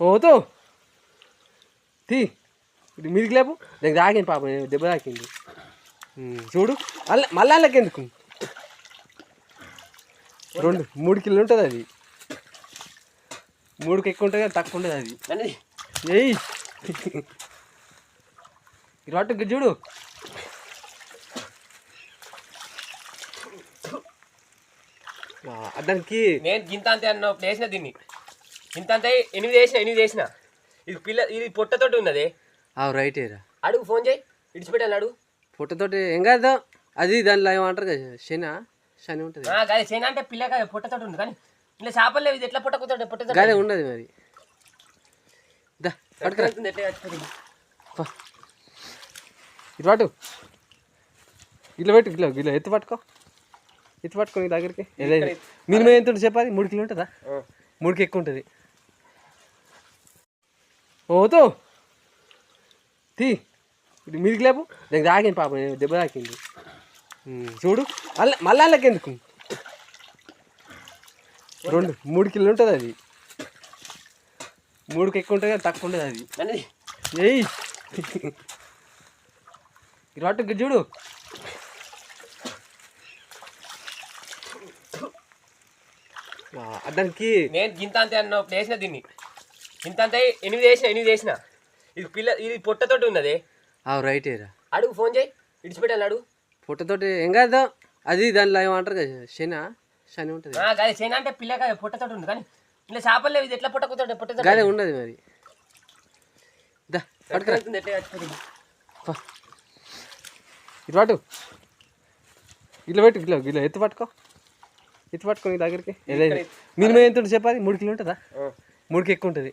ఓతో తీ ఇది మీదికి లేపు దానికి తాకింది పాప దెబ్బ తాకింది చూడు మళ్ళీ వాళ్ళకి ఎందుకు 3 కిలో ఉంటుంది అది 3కి ఎక్కువ ఉంటుంది కానీ తక్కువ ఉంటుంది అది ఏయ్ ఇటు చూడు దానికి నేను గింత అంతే అన్న వేసిన దీన్ని ఇంత అంతే 8 వేసిన ఇది పొట్టతోటి ఉన్నది రైటేరా అడుగు ఫోన్ చేయి ఇడిచిపెట్టాను అడుగు పొట్టతోటి ఏం కాదు అది దానిలో ఏమంటారు కదా శని ఉంటుంది అదే శని అంటే పిల్లగా పొట్టతోటి ఉంది కానీ ఇలా చేపలు లేవు ఇది ఎట్లా పొట్టతో అదే ఉండదు మరి ఇటు ఇట్లా పెట్టు గిలో ఎత్తు పట్టుకో నీ దగ్గరికి మినిమం ఎంత ఉంటుంది చెప్పాలి 3 కిలో ఉంటుందా 3కి ఎక్కువ ఉంటుంది ఓతో తీ ఇది మీదికి లేపు దానికి తాకింది పాప దెబ్బ తాకింది చూడు మళ్ళీ వాళ్ళకి ఎందుకు 3 కిలో ఉంటుంది అది 3కి ఎక్కువ ఉంటుంది కానీ తక్కువ ఉంటుంది అది ఏయ్ ఇటు చూడు దానికి నేను గింత అంతే అన్న వేసిన దీన్ని ఇంత అంతే 8 వేసిన ఇది పొట్టతోటి ఉన్నది రైటేరా అడుగు ఫోన్ చేయి ఇడిచిపెట్టాను అడుగు పొట్టతోటి ఏం కాదు అది దానిలో ఏమంటారు కదా శని ఉంటుంది అదే శని అంటే పిల్లగా పొట్టతోటి ఉంది కానీ ఇలా చేపలు లేవు ఇది ఎట్లా పొట్టతో అదే ఉండదు మరి ఇటు ఇట్లా పెట్టు గిలో ఎత్తు పట్టుకో నీ దగ్గరికి మినిమం ఎంత ఉంటుంది చెప్పాలి 3 కిలో ఉంటుందా 3కి ఎక్కువ ఉంటుంది